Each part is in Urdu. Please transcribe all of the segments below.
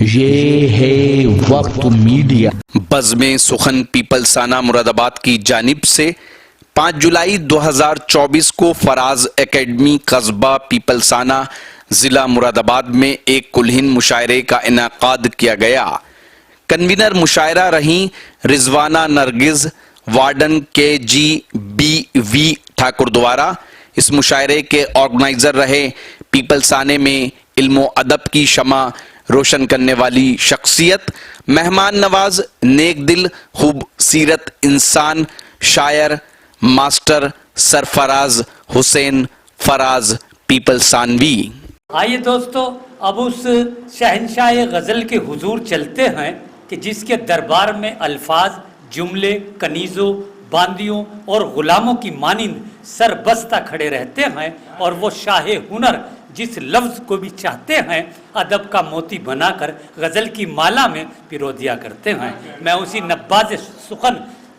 یہ ہے وقت میڈیا۔ بزم سخن پیپل سانا مراد آباد کی جانب سے 5 جولائی 2024 کو فراز اکیڈمی قصبہ پیپل سانا ضلع مراد آباد میں ایک کلہن مشاعرے کا انعقاد کیا گیا۔ کنوینر مشاعرہ رہیں رضوانہ نرگس، وارڈن KGBV ٹھاکر دوارا۔ اس مشاعرے کے آرگنائزر رہے پیپل سانے میں علم و ادب کی شمع روشن کرنے والی شخصیت، مہمان نواز، نیک دل، خوب سیرت انسان، شاعر ماسٹر سرفراز حسین فراز پیپل سانوی۔ آئیے دوستو، اب اس شہنشاہ غزل کے حضور چلتے ہیں کہ جس کے دربار میں الفاظ، جملے، کنیزوں، باندیوں اور غلاموں کی مانند سربستہ کھڑے رہتے ہیں، اور وہ شاہ ہنر جس لفظ کو بھی چاہتے ہیں ادب کا موتی بنا کر غزل کی مالا میں پرو دیا کرتے ہیں۔ میں اسی نباز سخن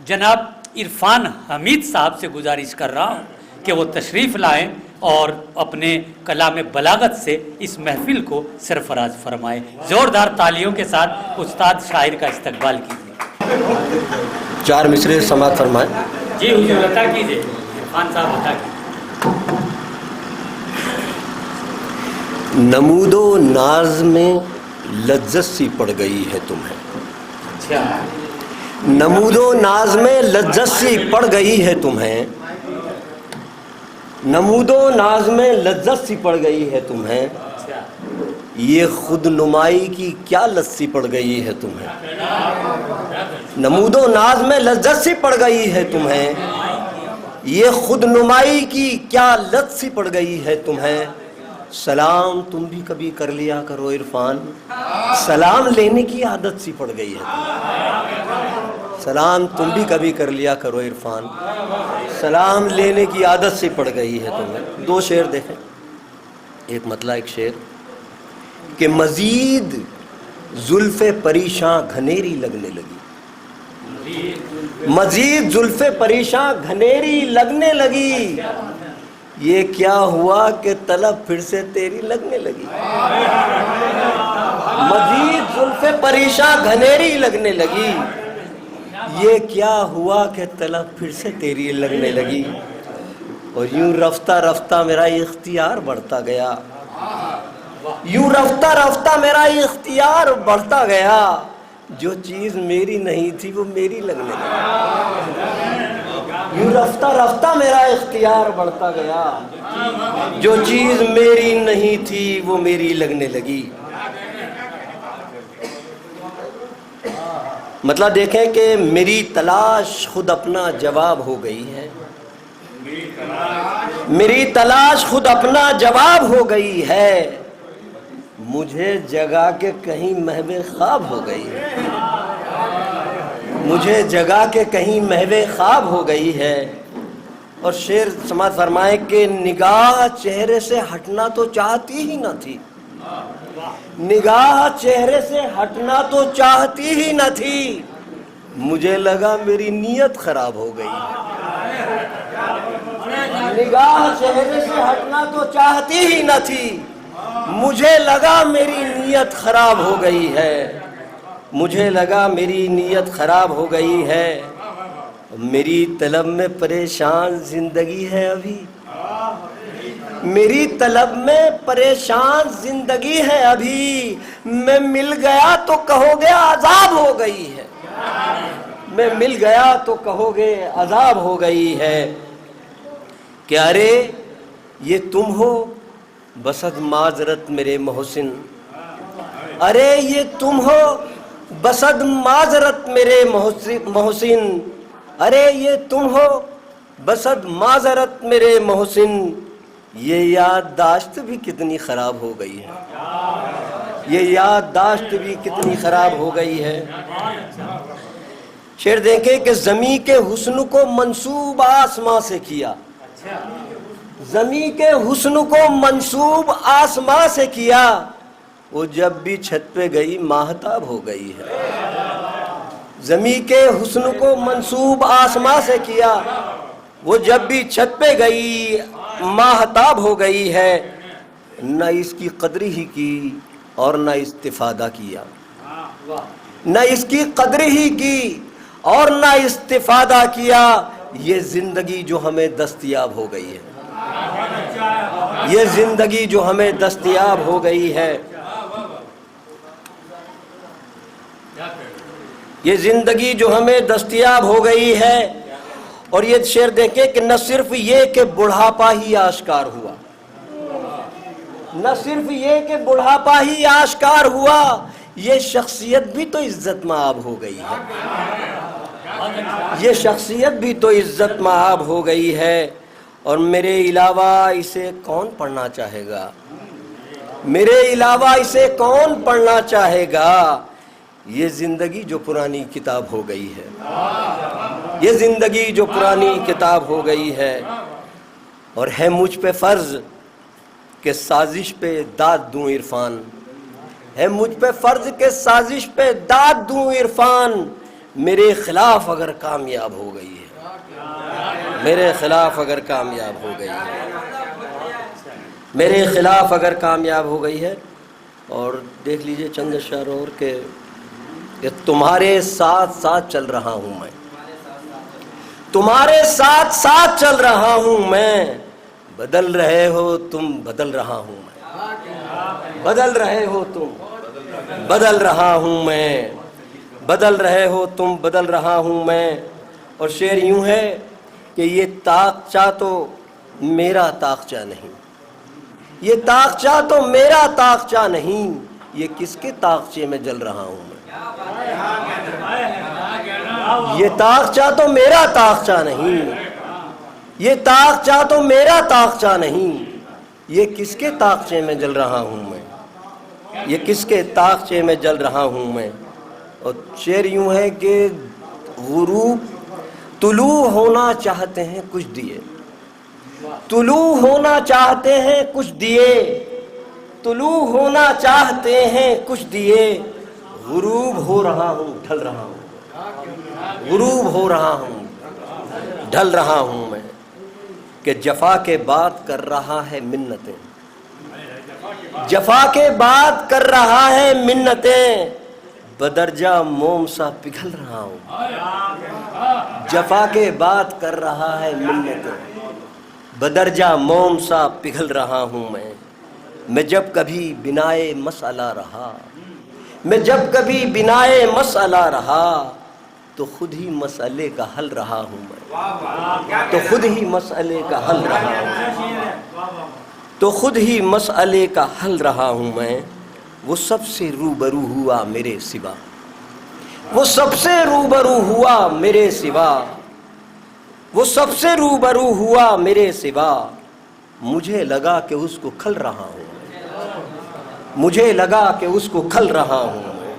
جناب عرفان حمید صاحب سے گزارش کر رہا ہوں کہ وہ تشریف لائیں اور اپنے کلام بلاغت سے اس محفل کو سرفراز فرمائے۔ زوردار تالیوں کے ساتھ استاد شاعر کا استقبال کیجیے۔ 4 مصرے سماعت فرمائیں۔ جی حضور عطا کیجیے، عرفان صاحب عطا کیجیے۔ نمود و ناز میں لذت سی پڑ گئی ہے تمہیں، اچھا، نمود و ناز میں لذت سی پڑ گئی ہے تمہیں، نمود و ناز میں لذت سی پڑ گئی ہے تمہیں، یہ خود نمائی کی کیا لت سی پڑ گئی ہے تمہیں، نمود و ناز میں لذت سی پڑ گئی ہے تمہیں، یہ خود نمائی کی کیا لت سی پڑ گئی ہے تمہیں۔ سلام تم بھی کبھی کر لیا کرو عرفان، سلام لینے کی عادت سی پڑ گئی ہے تمہیں، سلام تم بھی کبھی کر لیا کرو عرفان، سلام لینے کی عادت سی پڑ گئی ہے تمہیں۔ 2 شعر دیکھیں، ایک مطلع ایک شعر کہ مزید زلف پریشاں گھنیری لگنے لگی، مزید زلف پریشاں گھنیری لگنے لگی، یہ کیا ہوا کہ طلب پھر سے تیری لگنے لگی، مزید زلف پریشاں گھنیری لگنے لگی، یہ کیا ہوا کہ طلب پھر سے تیری لگنے لگی، اور یوں رفتہ رفتہ میرا اختیار بڑھتا گیا، یوں رفتہ رفتہ میرا اختیار بڑھتا گیا، جو چیز میری نہیں تھی وہ میری لگنے لگی، یوں رفتہ رفتہ میرا اختیار بڑھتا گیا، جو چیز میری نہیں تھی وہ میری لگنے لگی۔ مطلب دیکھیں کہ میری تلاش خود اپنا جواب ہو گئی ہے، میری تلاش خود اپنا جواب ہو گئی ہے، مجھے جگا کے کہیں محو خواب ہو گئی ہے، مجھے جگا کے کہیں محو خواب ہو گئی ہے۔ اور شعر سماعت فرمائے کہ نگاہ چہرے سے ہٹنا تو چاہتی ہی نہ تھی، نگاہ چہرے سے ہٹنا تو چاہتی ہی نہ تھی، مجھے لگا میری نیت خراب ہو گئی، نگاہ چہرے سے ہٹنا تو چاہتی ہی نہ تھی، مجھے لگا میری نیت خراب ہو گئی ہے، مجھے لگا میری نیت خراب ہو گئی ہے، میری طلب میں پریشان زندگی ہے ابھی، میری طلب میں پریشان زندگی ہے ابھی، میں مل گیا تو کہو گے عذاب ہو گئی ہے، میں مل گیا تو کہو گے عذاب ہو گئی ہے، کہ ارے یہ تم ہو بسد معذرت میرے محسن، ارے یہ تم ہو بسد معذرت میرے محسن، ارے یہ تم ہو بسد معذرت میرے محسن، یہ یادداشت بھی کتنی خراب ہو گئی ہے، یہ یادداشت بھی کتنی خراب ہو گئی ہے۔ شعر دیکھیں کہ زمیں کے حسن کو منسوب آسماں سے کیا، زمیں کے حسن کو منسوب آسماں سے کیا، وہ جب بھی چھت پہ گئی ماہتاب ہو گئی ہے، زمیں کے حسن کو منسوب آسماں سے کیا، وہ جب بھی چھت پہ گئی ماہتاب ہو گئی ہے، نہ اس کی قدر ہی کی اور نہ استفادہ کیا، نہ اس کی قدر ہی کی اور نہ استفادہ کیا. یہ زندگی جو ہمیں دستیاب ہو گئی ہے، یہ زندگی جو ہمیں دستیاب ہو گئی ہے، یہ زندگی جو ہمیں دستیاب ہو گئی ہے. اور یہ شعر دیکھیں کہ نہ صرف یہ کہ بڑھاپا ہی آشکار ہوا، نہ صرف یہ کہ بڑھاپا ہی آشکار ہوا، یہ شخصیت بھی تو عزت مآب ہو گئی ہے، یہ شخصیت بھی تو عزت مآب ہو گئی ہے. اور میرے علاوہ اسے کون پڑھنا چاہے گا، میرے علاوہ اسے کون پڑھنا چاہے گا. یہ زندگی جو پرانی کتاب ہو گئی ہے، یہ زندگی جو پرانی کتاب ہو گئی ہے. اور ہے مجھ پہ فرض کہ سازش پہ داد دوں عرفان، ہے مجھ پہ فرض کہ سازش پہ داد دوں عرفان. میرے خلاف اگر کامیاب ہو گئی ہے، میرے خلاف اگر کامیاب ہو گئی ہے، میرے خلاف اگر کامیاب ہو گئی ہے. اور دیکھ لیجئے چند اشعار اور کہ تمہارے ساتھ ساتھ چل رہا ہوں میں، تمہارے ساتھ ساتھ چل رہا ہوں میں. بدل رہے ہو تم بدل رہا ہوں میں، بدل رہے ہو تم بدل رہا ہوں میں، بدل رہے ہو تم بدل رہا ہوں میں. اور شعر یوں ہے کہ یہ طاقچہ تو میرا طاقچہ نہیں، یہ طاقچہ تو میرا طاقچہ نہیں، یہ کس کے طاقچے میں جل رہا ہوں میں. یہ طاقچہ تو میرا طاقچہ نہیں، یہ طاقچہ تو میرا طاقچہ نہیں، یہ کس کے طاقچے میں جل رہا ہوں میں، یہ کس کے طاقچے میں جل رہا ہوں میں. اور شعر یوں ہے کہ غروب طلوع ہونا چاہتے ہیں کچھ دیے، طلوع ہونا چاہتے ہیں کچھ دیے، طلوع ہونا چاہتے ہیں کچھ دیے. غروب ہو رہا ہوں ڈھل رہا ہوں، غروب ہو رہا ہوں ڈھل رہا ہوں میں. کہ جفا کے بعد کر رہا ہے منتیں، جفا کے بعد کر رہا ہے منتیں. بدرجہ موم سا پگھل رہا ہوں، جفا کے بعد کر رہا ہے منتیں. بدرجہ موم سا پگھل رہا ہوں میں. میں جب کبھی بنائے مسئلہ رہا، میں جب کبھی بنائے مسئلہ رہا، تو خود ہی مسئلے کا حل رہا ہوں میں، تو خود ہی مسئلے کا حل رہا ہوں، تو خود ہی مسئلے کا حل رہا ہوں میں. وہ سب سے روبرو ہوا میرے سوا، وہ سب سے روبرو ہوا میرے سوا، وہ سب سے روبرو ہوا میرے سوا. مجھے لگا کہ اس کو کھل رہا ہوں، مجھے لگا کہ اس کو کھل رہا ہوں میں.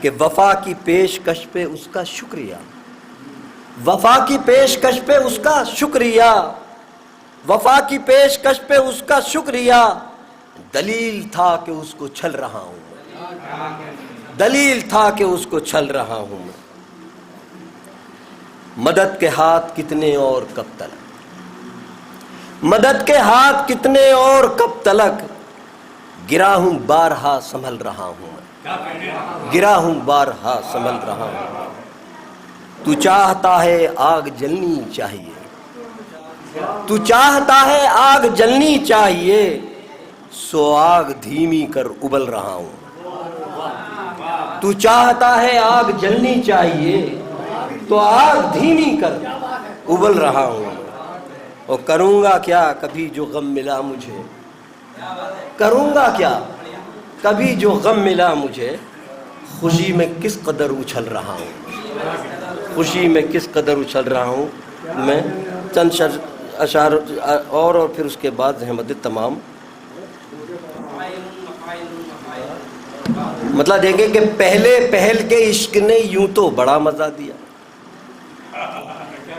کہ وفا کی پیشکش پہ اس کا شکریہ، وفا کی پیشکش پہ اس کا شکریہ، وفا کی پیشکش پہ اس کا شکریہ. دلیل تھا کہ اس کو چھل رہا ہوں میں، دلیل تھا کہ اس کو چھل رہا ہوں میں. مدد کے ہاتھ کتنے اور کب تلک، مدد کے ہاتھ کتنے اور کب تلک. گرا ہوں بارہا سنبھل رہا ہوں میں، گرا ہوں بارہا سنبھل رہا ہوں. تو چاہتا ہے آگ جلنی چاہیے، تو چاہتا ہے آگ جلنی چاہیے، سو آگ دھیمی کر ابل رہا ہوں. تو چاہتا ہے آگ جلنی چاہیے، تو آگ دھیمی کر ابل رہا ہوں. اور کروں گا کیا کبھی جو غم ملا مجھے، کروں گا کیا کبھی جو غم ملا مجھے. خوشی میں کس قدر اچھل رہا ہوں، خوشی میں کس قدر اچھل رہا ہوں میں. چند اشعار اور پھر اس کے بعد احمد تمام. مطلب دیکھیں کہ پہلے پہل کے عشق نے یوں تو بڑا مزہ دیا،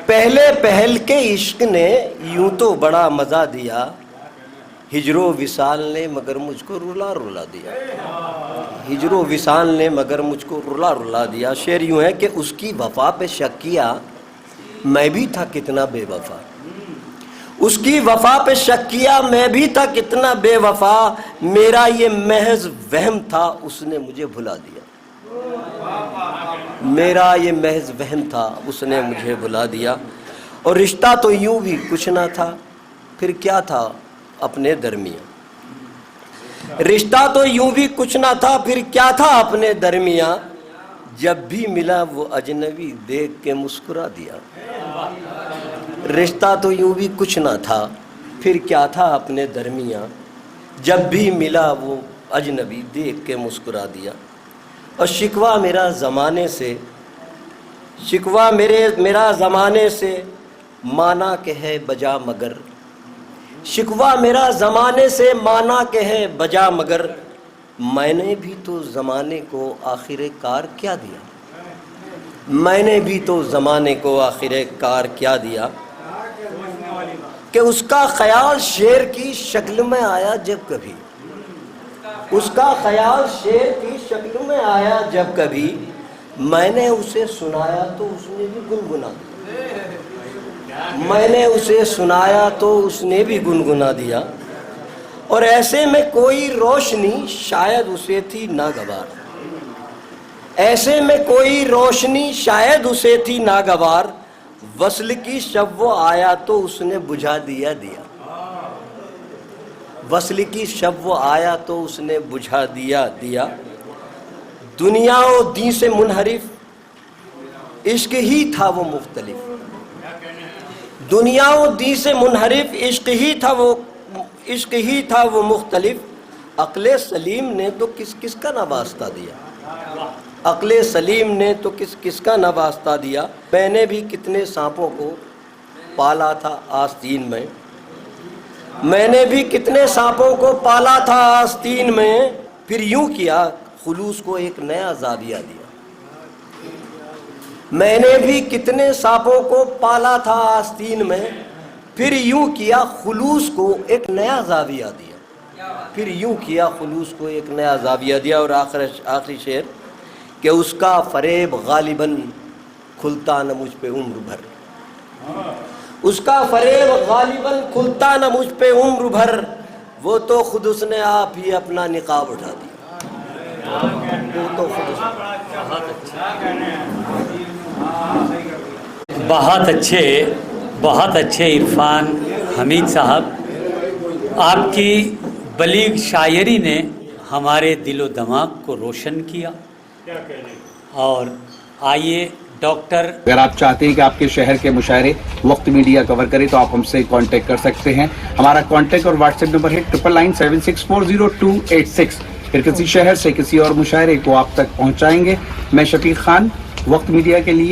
پہلے پہل کے عشق نے یوں تو بڑا مزہ دیا. ہجر و وصال نے مگر مجھ کو رلا رلا دیا، ہجر و وصال نے مگر مجھ کو رلا رلا دیا. شعر یوں ہے کہ اس کی وفا پہ شک کیا، میں بھی تھا کتنا بے وفا، اس کی وفا پہ شک کیا میں بھی تھا کتنا بے وفا، میرا یہ محض وہم تھا اس نے مجھے بھلا دیا، میرا یہ محض وہم تھا اس نے مجھے بھلا دیا۔ اور رشتہ تو یوں بھی کچھ نہ تھا پھر کیا تھا اپنے درمیان، رشتہ تو یوں بھی کچھ نہ تھا پھر کیا تھا اپنے درمیان، جب بھی ملا وہ اجنبی دیکھ کے مسکرا دیا، رشتہ تو یوں بھی کچھ نہ تھا پھر کیا تھا اپنے درمیان، جب بھی ملا وہ اجنبی دیکھ کے مسکرا دیا۔ اور شکوہ میرا زمانے سے، شکوہ میرا زمانے سے مانا کہ ہے بجا مگر، شکوہ میرا زمانے سے مانا کہ ہے بجا مگر، میں نے بھی تو زمانے کو آخر کار کیا دیا، میں نے بھی تو زمانے کو آخر کار کیا دیا، کہ اس کا خیال شعر کی شکل میں آیا جب کبھی، اس کا خیال شعر کی شکل میں آیا جب کبھی، میں نے اسے سنایا تو اس نے بھی گنگنا دیا، میں نے اسے سنایا تو اس نے بھی گنگنا دیا۔ اور ایسے میں کوئی روشنی شاید اسے تھی ناگوار، ایسے میں کوئی روشنی شاید اسے تھی ناگوار، وصل کی شب وہ آیا تو اس نے بجھا دیا دیا، وصل کی شب وہ آیا تو اس نے بجھا دیا دیا۔ دنیا و دین سے منحرف عشق ہی تھا وہ مختلف، دنیا و دین سے منحرف عشق ہی تھا وہ مختلف، عقل سلیم نے تو کس کس کا نواسطہ دیا، عقل سلیم نے تو کس کس کا نواسطہ دیا۔ میں نے بھی کتنے سانپوں کو پالا تھا آستین میں، میں نے بھی کتنے سانپوں کو پالا تھا آستین میں، پھر یوں کیا خلوص کو ایک نیا زاویہ دیا، میں نے بھی کتنے سانپوں کو پالا تھا آستین میں، پھر یوں کیا خلوص کو ایک نیا زاویہ دیا، پھر یوں کیا خلوص کو ایک نیا زاویہ دیا۔ اور آخری شعر کہ اس کا فریب غالباً کھلتا نہ مجھ پہ عمر بھر، اس کا فریب غالباً کھلتا نہ مجھ پہ عمر بھر، وہ تو خود اس نے آپ ہی اپنا نقاب اٹھا دیا، وہ تو خود اس نے۔ بہت اچھے عرفان حمید صاحب، آپ کی بلیغ شاعری نے ہمارے دل و دماغ کو روشن کیا۔ اور آئیے ڈاکٹر، اگر آپ چاہتے ہیں کہ آپ کے شہر کے مشاعرے وقت میڈیا کور کرے تو آپ ہم سے کانٹیکٹ کر سکتے ہیں۔ ہمارا کانٹیکٹ اور واٹس ایپ نمبر ہے 9997640286۔ پھر کسی شہر سے کسی اور مشاعرے کو آپ تک پہنچائیں گے۔ میں شفیق خان، وقت میڈیا کے لیے